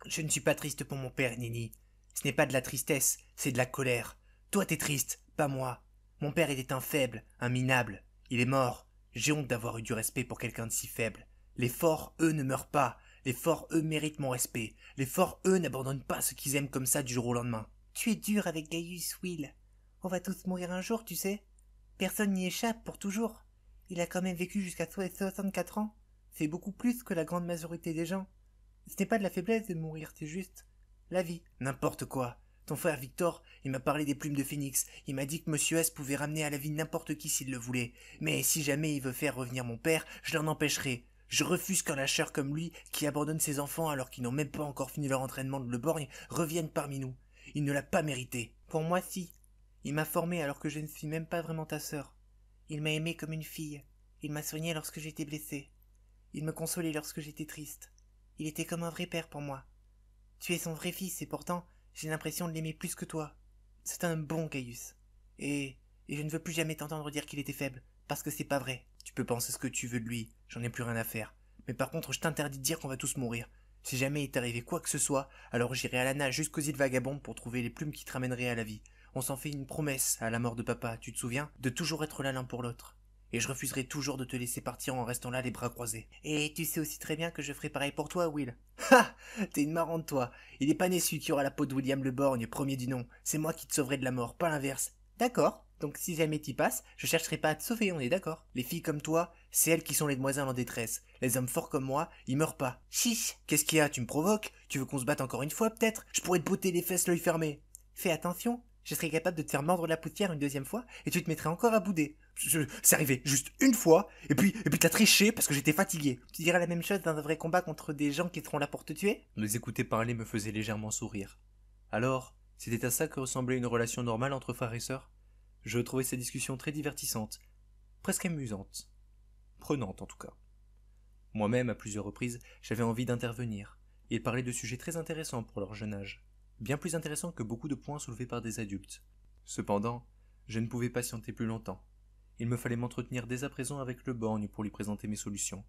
Je ne suis pas triste pour mon père, Nini. Ce n'est pas de la tristesse, c'est de la colère. Toi t'es triste, pas moi. Mon père était un faible, un minable. Il est mort. J'ai honte d'avoir eu du respect pour quelqu'un de si faible. Les forts, eux, ne meurent pas. Les forts, eux, méritent mon respect. Les forts, eux, n'abandonnent pas ceux qu'ils aiment comme ça du jour au lendemain. Tu es dur avec Gaius, Will. On va tous mourir un jour, tu sais. Personne n'y échappe pour toujours. Il a quand même vécu jusqu'à 64 ans. C'est beaucoup plus que la grande majorité des gens. Ce n'est pas de la faiblesse de mourir, c'est juste la vie. N'importe quoi. Ton frère Victor, il m'a parlé des plumes de phénix. Il m'a dit que Monsieur S pouvait ramener à la vie n'importe qui s'il le voulait. Mais si jamais il veut faire revenir mon père, je l'en empêcherai. Je refuse qu'un lâcheur comme lui, qui abandonne ses enfants alors qu'ils n'ont même pas encore fini leur entraînement de Le Borgne, revienne parmi nous. Il ne l'a pas mérité. Pour moi, si. Il m'a formé alors que je ne suis même pas vraiment ta sœur. Il m'a aimé comme une fille. Il m'a soigné lorsque j'étais blessé. Il me consolait lorsque j'étais triste. Il était comme un vrai père pour moi. Tu es son vrai fils et pourtant, j'ai l'impression de l'aimer plus que toi. C'est un bon Gaius. Et je ne veux plus jamais t'entendre dire qu'il était faible, parce que c'est pas vrai. Tu peux penser ce que tu veux de lui, j'en ai plus rien à faire. Mais par contre, je t'interdis de dire qu'on va tous mourir. Si jamais il t'arrivait quoi que ce soit, alors j'irai à la nage jusqu'aux îles Vagabondes pour trouver les plumes qui te ramèneraient à la vie. On s'en fait une promesse à la mort de papa, tu te souviens? De toujours être là l'un pour l'autre. Et je refuserai toujours de te laisser partir en restant là les bras croisés. Et tu sais aussi très bien que je ferai pareil pour toi, Will. Ha! T'es une marrante, toi. Il est pas né celui qui aura la peau de William le Borgne, premier du nom. C'est moi qui te sauverai de la mort, pas l'inverse. D'accord. Donc si jamais t'y passes, je chercherai pas à te sauver, on est d'accord. Les filles comme toi, c'est elles qui sont les demoiselles en détresse. Les hommes forts comme moi, ils meurent pas. Chiche! Qu'est-ce qu'il y a? Tu me provoques? Tu veux qu'on se batte encore une fois, peut-être? Je pourrais te botter les fesses l'œil fermé. Fais attention. Je serais capable de te faire mordre la poussière une deuxième fois et tu te mettrais encore à bouder. C'est arrivé juste une fois et puis t'as triché parce que j'étais fatigué. Tu diras la même chose dans un vrai combat contre des gens qui seront là pour te tuer? Les écouter parler me faisait légèrement sourire. Alors, c'était à ça que ressemblait une relation normale entre frères et sœurs? Je trouvais ces discussions très divertissantes, presque amusantes. Prenantes en tout cas. Moi-même, à plusieurs reprises, j'avais envie d'intervenir. Ils parlaient de sujets très intéressants pour leur jeune âge. Bien plus intéressants que beaucoup de points soulevés par des adultes. Cependant, je ne pouvais patienter plus longtemps. Il me fallait m'entretenir dès à présent avec le borgne pour lui présenter mes solutions.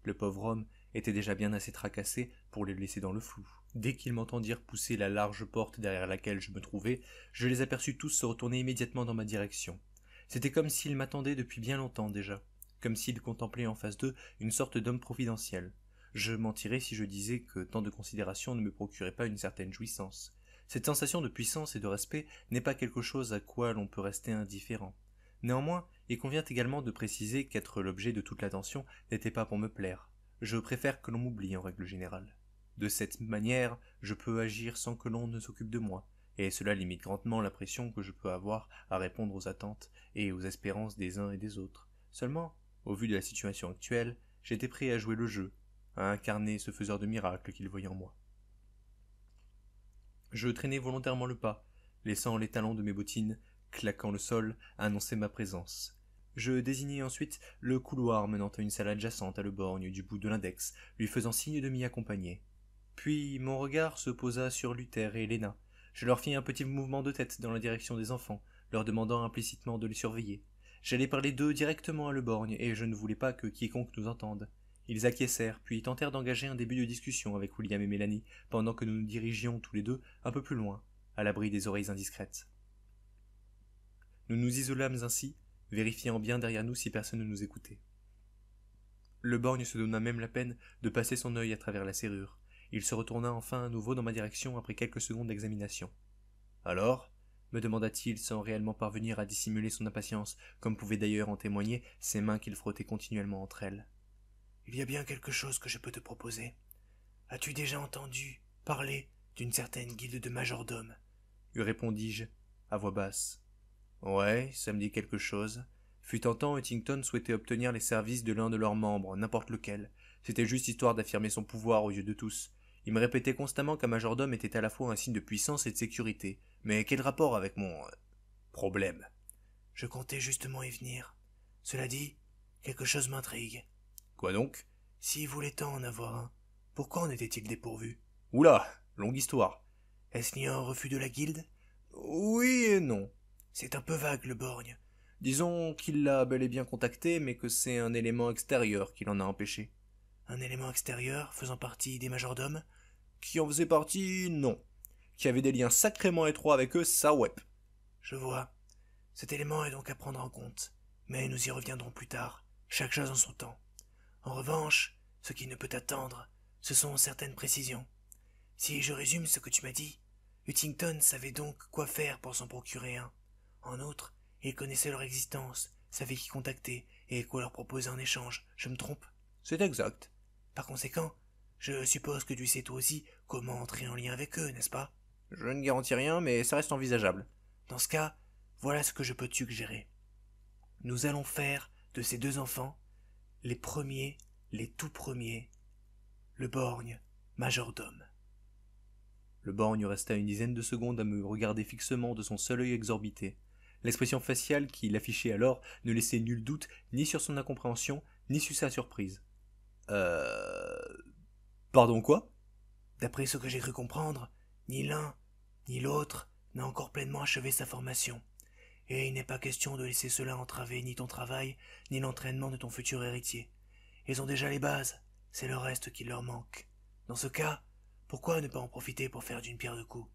Le pauvre homme était déjà bien assez tracassé pour le laisser dans le flou. Dès qu'ils m'entendirent pousser la large porte derrière laquelle je me trouvais, je les aperçus tous se retourner immédiatement dans ma direction. C'était comme s'ils m'attendaient depuis bien longtemps déjà, comme s'ils contemplaient en face d'eux une sorte d'homme providentiel. Je mentirais si je disais que tant de considération ne me procurait pas une certaine jouissance. Cette sensation de puissance et de respect n'est pas quelque chose à quoi l'on peut rester indifférent. Néanmoins, il convient également de préciser qu'être l'objet de toute l'attention n'était pas pour me plaire. Je préfère que l'on m'oublie en règle générale. De cette manière, je peux agir sans que l'on ne s'occupe de moi, et cela limite grandement la pression que je peux avoir à répondre aux attentes et aux espérances des uns et des autres. Seulement, au vu de la situation actuelle, j'étais prêt à jouer le jeu, à incarner ce faiseur de miracles qu'il voyait en moi. Je traînai volontairement le pas, laissant les talons de mes bottines, claquant le sol, annoncer ma présence. Je désignai ensuite le couloir menant à une salle adjacente à le borgne du bout de l'index, lui faisant signe de m'y accompagner. Puis mon regard se posa sur Luther et Helena. Je leur fis un petit mouvement de tête dans la direction des enfants, leur demandant implicitement de les surveiller. J'allais parler d'eux directement à le borgne, et je ne voulais pas que quiconque nous entende. Ils acquiescèrent, puis tentèrent d'engager un début de discussion avec William et Mélanie, pendant que nous nous dirigions tous les deux un peu plus loin, à l'abri des oreilles indiscrètes. Nous nous isolâmes ainsi, vérifiant bien derrière nous si personne ne nous écoutait. Le borgne se donna même la peine de passer son œil à travers la serrure. Il se retourna enfin à nouveau dans ma direction après quelques secondes d'examination. « Alors ?» me demanda-t-il sans réellement parvenir à dissimuler son impatience, comme pouvaient d'ailleurs en témoigner ses mains qu'il frottait continuellement entre elles. « Il y a bien quelque chose que je peux te proposer. As-tu déjà entendu parler d'une certaine guilde de majordomes ?» lui répondis-je, à voix basse. « Ouais, ça me dit quelque chose. Fut un temps, Huntington souhaitait obtenir les services de l'un de leurs membres, n'importe lequel. C'était juste histoire d'affirmer son pouvoir aux yeux de tous. Il me répétait constamment qu'un majordome était à la fois un signe de puissance et de sécurité. Mais quel rapport avec mon... problème ? Je comptais justement y venir. Cela dit, quelque chose m'intrigue. Quoi donc ? S'il voulait tant en avoir un, pourquoi en était-il dépourvu ? Oula, longue histoire. Est-ce lié à un refus de la guilde ? Oui et non. C'est un peu vague, le borgne. Disons qu'il l'a bel et bien contacté, mais que c'est un élément extérieur qui l'en a empêché. Un élément extérieur faisant partie des majordomes ? Qui en faisait partie, non. Qui avait des liens sacrément étroits avec eux, ça ouais. Je vois. Cet élément est donc à prendre en compte. Mais nous y reviendrons plus tard, chaque chose en son temps. En revanche, ce qui ne peut attendre, ce sont certaines précisions. Si je résume ce que tu m'as dit, Huntington savait donc quoi faire pour s'en procurer un. En outre, il connaissait leur existence, savait qui contacter et quoi leur proposer en échange. Je me trompe ? C'est exact. Par conséquent, je suppose que tu sais toi aussi comment entrer en lien avec eux, n'est-ce pas ? Je ne garantis rien, mais ça reste envisageable. Dans ce cas, voilà ce que je peux te suggérer. Nous allons faire de ces deux enfants les premiers, les tout premiers, le borgne majordome. Le borgne resta une dizaine de secondes à me regarder fixement de son seul œil exorbité. L'expression faciale qu'il affichait alors ne laissait nul doute ni sur son incompréhension, ni sur sa surprise. Pardon quoi ? D'après ce que j'ai cru comprendre, ni l'un, ni l'autre n'a encore pleinement achevé sa formation. Et il n'est pas question de laisser cela entraver ni ton travail, ni l'entraînement de ton futur héritier. Ils ont déjà les bases, C'est le reste qui leur manque. Dans ce cas, pourquoi ne pas en profiter pour faire d'une pierre deux coups?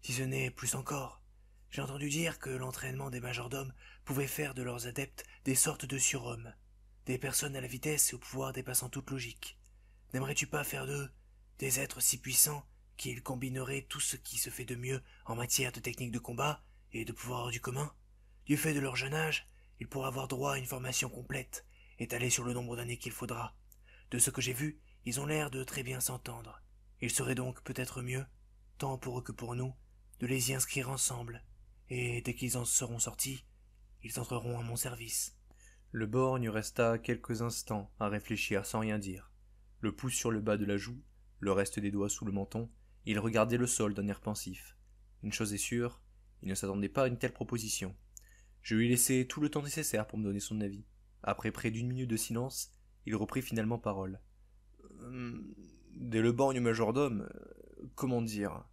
Si ce n'est plus encore. J'ai entendu dire que l'entraînement des majordomes pouvait faire de leurs adeptes des sortes de surhommes, des personnes à la vitesse et au pouvoir dépassant toute logique. N'aimerais-tu pas faire d'eux des êtres si puissants qu'ils combineraient tout ce qui se fait de mieux en matière de technique de combat et de pouvoir hors du commun? Du fait de leur jeune âge, ils pourraient avoir droit à une formation complète, étalée sur le nombre d'années qu'il faudra. De ce que j'ai vu, ils ont l'air de très bien s'entendre. Il serait donc peut-être mieux, tant pour eux que pour nous, de les y inscrire ensemble, et dès qu'ils en seront sortis, ils entreront à mon service. Le borgne resta quelques instants à réfléchir sans rien dire. Le pouce sur le bas de la joue, le reste des doigts sous le menton, il regardait le sol d'un air pensif. Une chose est sûre, il ne s'attendait pas à une telle proposition. Je lui ai laissé tout le temps nécessaire pour me donner son avis. Après près d'une minute de silence, il reprit finalement parole. Dès le borgne majordome, comment dire?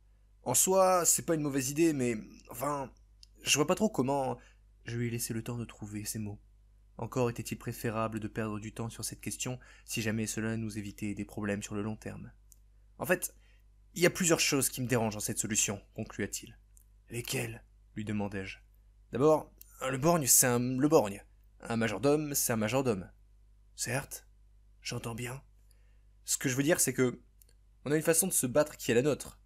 En soi, c'est pas une mauvaise idée, mais enfin, je vois pas trop comment. Je lui ai laissé le temps de trouver ses mots. Encore était-il préférable de perdre du temps sur cette question si jamais cela nous évitait des problèmes sur le long terme. En fait, il y a plusieurs choses qui me dérangent dans cette solution, conclua-t-il. Lesquelles? Lui demandai-je. D'abord, le borgne, le borgne. Un majordome, c'est un majordome. Certes, j'entends bien. Ce que je veux dire, c'est que on a une façon de se battre qui est la nôtre.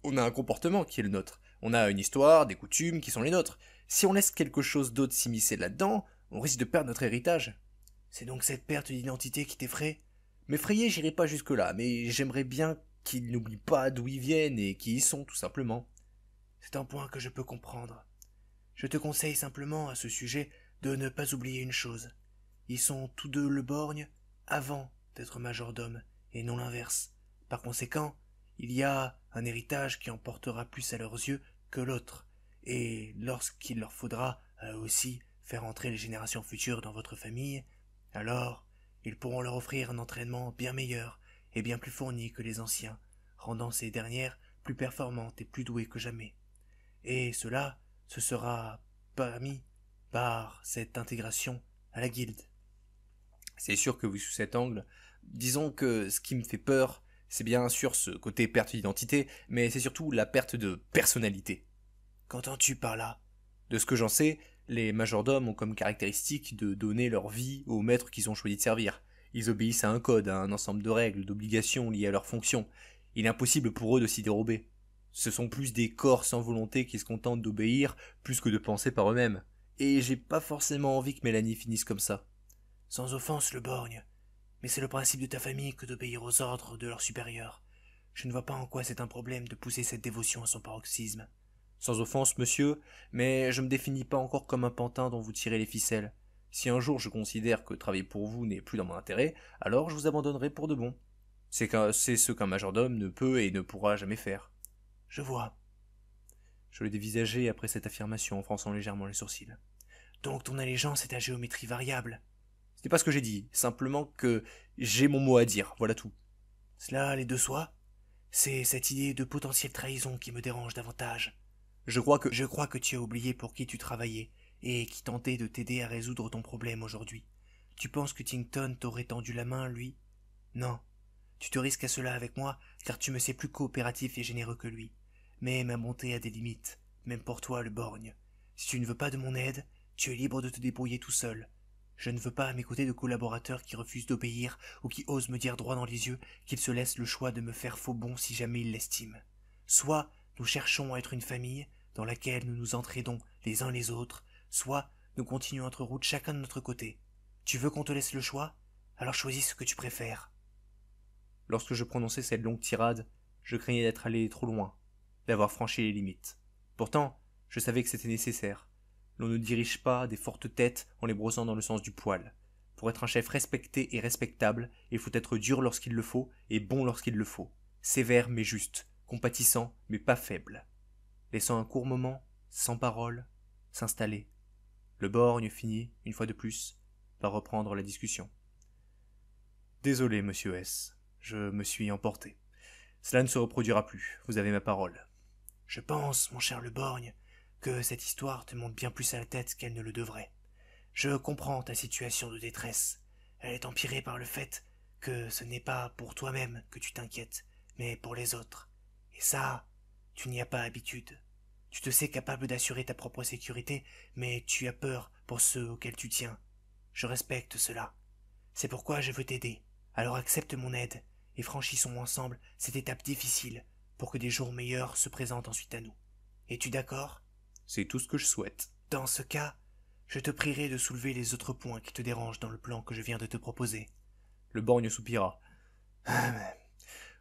On a un comportement qui est le nôtre. On a une histoire, des coutumes qui sont les nôtres. Si on laisse quelque chose d'autre s'immiscer là-dedans, on risque de perdre notre héritage. C'est donc cette perte d'identité qui t'effraie? M'effrayer, j'irai pas jusque-là, mais j'aimerais bien qu'ils n'oublient pas d'où ils viennent et qui ils sont, tout simplement. C'est un point que je peux comprendre. Je te conseille simplement à ce sujet de ne pas oublier une chose. Ils sont tous deux le borgne avant d'être majordome, et non l'inverse. Par conséquent, il y a un héritage qui en portera plus à leurs yeux que l'autre, et lorsqu'il leur faudra, à eux aussi, faire entrer les générations futures dans votre famille, alors ils pourront leur offrir un entraînement bien meilleur et bien plus fourni que les anciens, rendant ces dernières plus performantes et plus douées que jamais. Et cela se sera permis par cette intégration à la guilde. C'est sûr que vu sous cet angle, disons que ce qui me fait peur, c'est bien sûr ce côté perte d'identité, mais c'est surtout la perte de personnalité. Qu'entends-tu par là? De ce que j'en sais, les majordomes ont comme caractéristique de donner leur vie aux maîtres qu'ils ont choisi de servir. Ils obéissent à un code, à un ensemble de règles, d'obligations liées à leur fonction. Il est impossible pour eux de s'y dérober. Ce sont plus des corps sans volonté qui se contentent d'obéir plus que de penser par eux-mêmes. Et j'ai pas forcément envie que Mélanie finisse comme ça. Sans offense, le borgne, mais c'est le principe de ta famille que d'obéir aux ordres de leurs supérieurs. Je ne vois pas en quoi c'est un problème de pousser cette dévotion à son paroxysme. Sans offense, monsieur, mais je me définis pas encore comme un pantin dont vous tirez les ficelles. Si un jour je considère que travailler pour vous n'est plus dans mon intérêt, alors je vous abandonnerai pour de bon. C'est ce qu'un majordome ne peut et ne pourra jamais faire. Je vois. Je le dévisageai après cette affirmation en fronçant légèrement les sourcils. Donc ton allégeance est à géométrie variable. Ce n'est pas ce que j'ai dit, simplement que j'ai mon mot à dire, voilà tout. Cela allait de soi. C'est cette idée de potentielle trahison qui me dérange davantage. Je crois que tu as oublié pour qui tu travaillais et qui tentait de t'aider à résoudre ton problème aujourd'hui. Tu penses que Tington t'aurait tendu la main, lui? Non. Tu te risques à cela avec moi, car tu me sais plus coopératif et généreux que lui. Mais ma bonté a des limites, même pour toi, le borgne. Si tu ne veux pas de mon aide, tu es libre de te débrouiller tout seul. Je ne veux pas à mes côtés de collaborateurs qui refusent d'obéir ou qui osent me dire droit dans les yeux qu'ils se laissent le choix de me faire faux bon si jamais ils l'estiment. Soit nous cherchons à être une famille dans laquelle nous nous entraidons les uns les autres, soit nous continuons notre route chacun de notre côté. Tu veux qu'on te laisse le choix? Alors choisis ce que tu préfères. Lorsque je prononçais cette longue tirade, je craignais d'être allé trop loin, d'avoir franchi les limites. Pourtant, je savais que c'était nécessaire. L'on ne dirige pas des fortes têtes en les brossant dans le sens du poil. Pour être un chef respecté et respectable, il faut être dur lorsqu'il le faut et bon lorsqu'il le faut, sévère mais juste, compatissant mais pas faible. Laissant un court moment, sans parole, s'installer, le borgne finit, une fois de plus, par reprendre la discussion. Désolé, monsieur S. Je me suis emporté. Cela ne se reproduira plus, vous avez ma parole. Je pense, mon cher Le Borgne, que cette histoire te monte bien plus à la tête qu'elle ne le devrait. Je comprends ta situation de détresse. Elle est empirée par le fait que ce n'est pas pour toi-même que tu t'inquiètes, mais pour les autres. Et ça, tu n'y as pas habitude. Tu te sais capable d'assurer ta propre sécurité, mais tu as peur pour ceux auxquels tu tiens. Je respecte cela. C'est pourquoi je veux t'aider. Alors accepte mon aide, et franchissons ensemble cette étape difficile pour que des jours meilleurs se présentent ensuite à nous. Es-tu d'accord? C'est tout ce que je souhaite. Dans ce cas, je te prierai de soulever les autres points qui te dérangent dans le plan que je viens de te proposer. Le borgne soupira.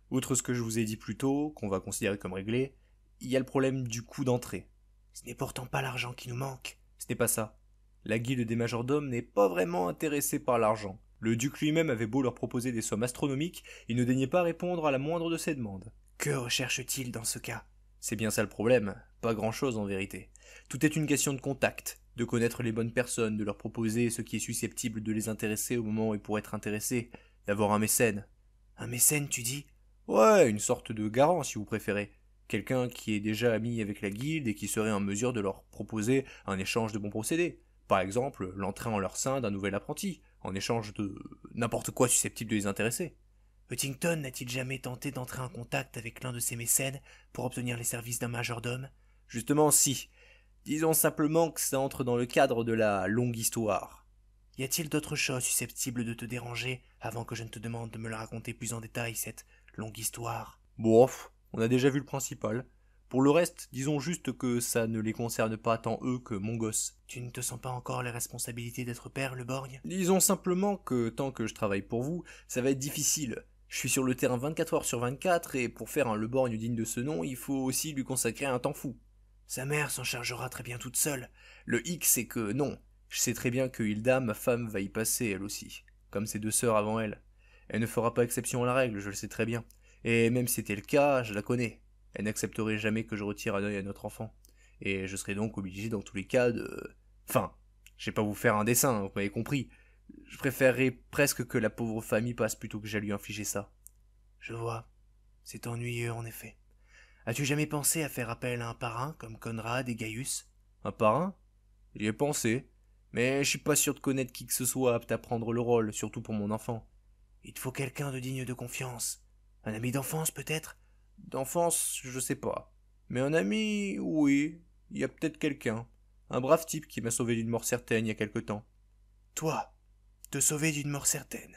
Outre ce que je vous ai dit plus tôt, qu'on va considérer comme réglé, il y a le problème du coût d'entrée. Ce n'est pourtant pas l'argent qui nous manque. Ce n'est pas ça. La guilde des majordomes n'est pas vraiment intéressée par l'argent. Le duc lui-même avait beau leur proposer des sommes astronomiques, il ne daignait pas répondre à la moindre de ses demandes. Que recherche-t-il dans ce cas? C'est bien ça le problème, pas grand-chose en vérité. Tout est une question de contact, de connaître les bonnes personnes, de leur proposer ce qui est susceptible de les intéresser au moment où ils pourraient être intéressés, d'avoir un mécène. Un mécène, tu dis? Ouais, une sorte de garant si vous préférez. Quelqu'un qui est déjà ami avec la guilde et qui serait en mesure de leur proposer un échange de bons procédés. Par exemple, l'entrée en leur sein d'un nouvel apprenti, en échange de n'importe quoi susceptible de les intéresser. Huntington n'a-t-il jamais tenté d'entrer en contact avec l'un de ses mécènes pour obtenir les services d'un majordome? Justement, si. Disons simplement que ça entre dans le cadre de la longue histoire. Y a-t-il d'autres choses susceptibles de te déranger avant que je ne te demande de me la raconter plus en détail, cette longue histoire? Bof, on a déjà vu le principal. Pour le reste, disons juste que ça ne les concerne pas tant eux que mon gosse. Tu ne te sens pas encore les responsabilités d'être père, le borgne? Disons simplement que tant que je travaille pour vous, ça va être difficile. Je suis sur le terrain 24 heures sur 24 et pour faire un Leborgne digne de ce nom, il faut aussi lui consacrer un temps fou. Sa mère s'en chargera très bien toute seule. Le hic, c'est que non. Je sais très bien que Hilda, ma femme, va y passer elle aussi, comme ses deux sœurs avant elle. Elle ne fera pas exception à la règle, je le sais très bien. Et même si c'était le cas, je la connais. Elle n'accepterait jamais que je retire un œil à notre enfant. Et je serais donc obligé dans tous les cas de... Enfin, je vais pas vous faire un dessin, vous m'avez compris. Je préférerais presque que la pauvre famille passe plutôt que j'aille lui infliger ça. Je vois. C'est ennuyeux, en effet. As-tu jamais pensé à faire appel à un parrain comme Conrad et Gaius? Un parrain? J'y ai pensé. Mais je suis pas sûr de connaître qui que ce soit apte à prendre le rôle, surtout pour mon enfant. Il te faut quelqu'un de digne de confiance. Un ami d'enfance, peut-être? D'enfance, je sais pas. Mais un ami, oui. Il y a peut-être quelqu'un. Un brave type qui m'a sauvé d'une mort certaine il y a quelque temps. Toi, te sauver d'une mort certaine.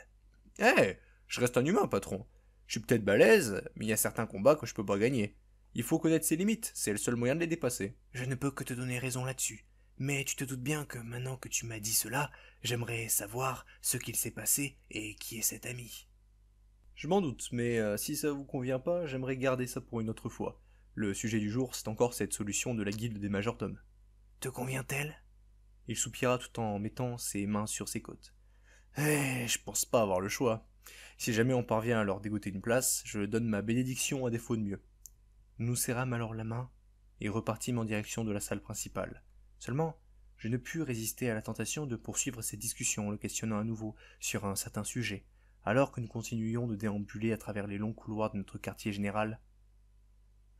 Je reste un humain, patron. Je suis peut-être balèze, mais il y a certains combats que je peux pas gagner. Il faut connaître ses limites, c'est le seul moyen de les dépasser. Je ne peux que te donner raison là-dessus. Mais tu te doutes bien que maintenant que tu m'as dit cela, j'aimerais savoir ce qu'il s'est passé et qui est cet ami. Je m'en doute, mais si ça vous convient pas, j'aimerais garder ça pour une autre fois. Le sujet du jour, c'est encore cette solution de la guilde des majordomes. Te convient-elle? Il soupira tout en mettant ses mains sur ses côtes. Je pense pas avoir le choix. Si jamais on parvient à leur dégoter une place, je donne ma bénédiction à défaut de mieux. Nous nous serrâmes alors la main et repartîmes en direction de la salle principale. Seulement, je ne pus résister à la tentation de poursuivre cette discussion en le questionnant à nouveau sur un certain sujet, alors que nous continuions de déambuler à travers les longs couloirs de notre quartier général.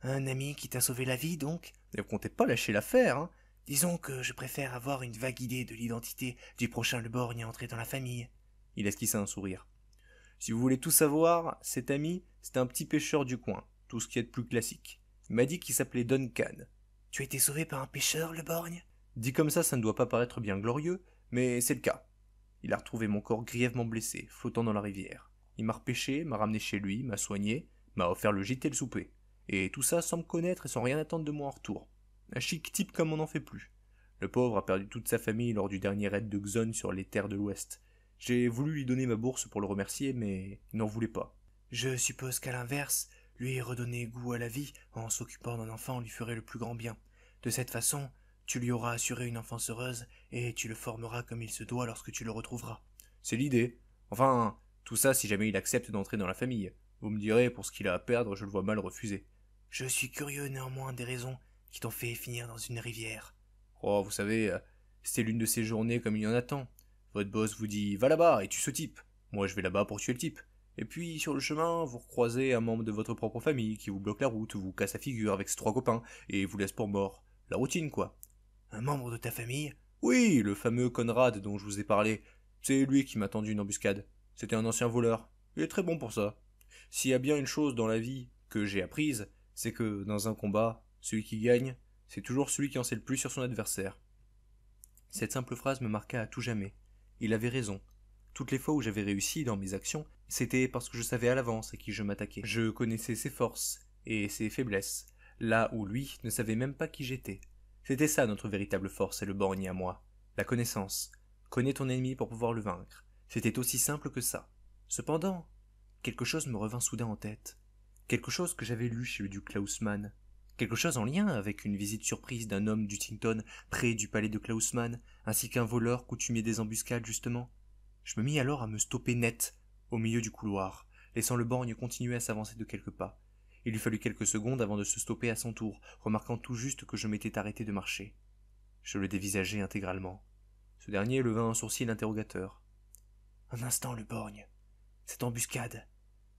Un ami qui t'a sauvé la vie, donc? Ne comptez pas lâcher l'affaire, hein. Disons que je préfère avoir une vague idée de l'identité du prochain Leborgne à entrer dans la famille. Il esquissa un sourire. Si vous voulez tout savoir, cet ami, c'est un petit pêcheur du coin, tout ce qui est de plus classique. Il m'a dit qu'il s'appelait Duncan. Tu as été sauvé par un pêcheur, Leborgne? Dit comme ça ne doit pas paraître bien glorieux, mais c'est le cas. Il a retrouvé mon corps grièvement blessé, flottant dans la rivière. Il m'a repêché, m'a ramené chez lui, m'a soigné, m'a offert le gîte et le souper. Et tout ça sans me connaître et sans rien attendre de moi en retour. Un chic type comme on n'en fait plus. Le pauvre a perdu toute sa famille lors du dernier raid de Xon sur les terres de l'Ouest. J'ai voulu lui donner ma bourse pour le remercier, mais il n'en voulait pas. Je suppose qu'à l'inverse, lui redonner goût à la vie en s'occupant d'un enfant lui ferait le plus grand bien. De cette façon, tu lui auras assuré une enfance heureuse et tu le formeras comme il se doit lorsque tu le retrouveras. C'est l'idée. Enfin, tout ça si jamais il accepte d'entrer dans la famille. Vous me direz, pour ce qu'il a à perdre, je le vois mal refuser. Je suis curieux néanmoins des raisons qui t'ont fait finir dans une rivière. Oh, vous savez, c'était l'une de ces journées comme il y en a tant. Votre boss vous dit « Va là-bas et tue ce type ». Moi je vais là-bas pour tuer le type. Et puis sur le chemin, vous recroisez un membre de votre propre famille qui vous bloque la route, vous casse la figure avec ses 3 copains et vous laisse pour mort. La routine quoi. Un membre de ta famille? Oui, le fameux Conrad dont je vous ai parlé. C'est lui qui m'a tendu une embuscade. C'était un ancien voleur. Il est très bon pour ça. S'il y a bien une chose dans la vie que j'ai apprise, c'est que dans un combat, celui qui gagne, c'est toujours celui qui en sait le plus sur son adversaire. Cette simple phrase me marqua à tout jamais. Il avait raison. Toutes les fois où j'avais réussi dans mes actions, c'était parce que je savais à l'avance à qui je m'attaquais. Je connaissais ses forces et ses faiblesses, là où lui ne savait même pas qui j'étais. C'était ça notre véritable force et le borgne à moi. La connaissance. Connais ton ennemi pour pouvoir le vaincre. C'était aussi simple que ça. Cependant, quelque chose me revint soudain en tête. Quelque chose que j'avais lu chez le duc Klausmann. Quelque chose en lien avec une visite surprise d'un homme d'Huttington près du palais de Klausmann, ainsi qu'un voleur coutumier des embuscades, justement. Je me mis alors à me stopper net, au milieu du couloir, laissant le borgne continuer à s'avancer de quelques pas. Il lui fallut quelques secondes avant de se stopper à son tour, remarquant tout juste que je m'étais arrêté de marcher. Je le dévisageai intégralement. Ce dernier leva un sourcil interrogateur. Un instant, le borgne. Cette embuscade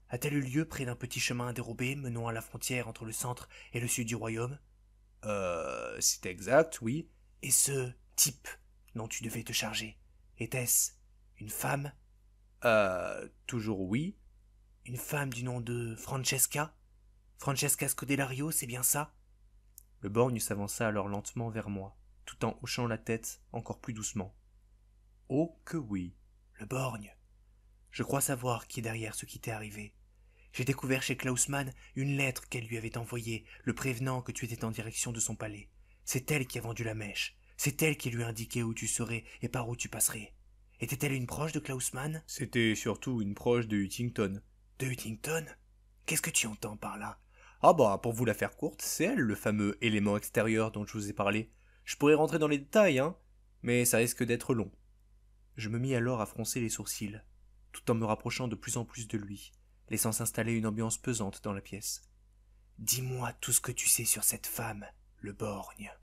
a-t-elle eu lieu près d'un petit chemin dérobé menant à la frontière entre le centre et le sud du royaume? C'est exact, oui. Et ce type dont tu devais te charger, était-ce une femme? Toujours oui. Une femme du nom de Francesca? Francesca Scodelario, c'est bien ça? Le borgne s'avança alors lentement vers moi, tout en hochant la tête encore plus doucement. Oh que oui. Le borgne. Je crois savoir qui est derrière ce qui t'est arrivé. J'ai découvert chez Klausmann une lettre qu'elle lui avait envoyée, le prévenant que tu étais en direction de son palais. C'est elle qui a vendu la mèche. C'est elle qui lui a indiqué où tu serais et par où tu passerais. Était-elle une proche de Klausmann? C'était surtout une proche de Huntington. De Huntington? Qu'est-ce que tu entends par là? Ah bah, pour vous la faire courte, c'est elle le fameux élément extérieur dont je vous ai parlé. Je pourrais rentrer dans les détails, hein, mais ça risque d'être long. Je me mis alors à froncer les sourcils, tout en me rapprochant de plus en plus de lui, laissant s'installer une ambiance pesante dans la pièce. Dis-moi tout ce que tu sais sur cette femme, le borgne.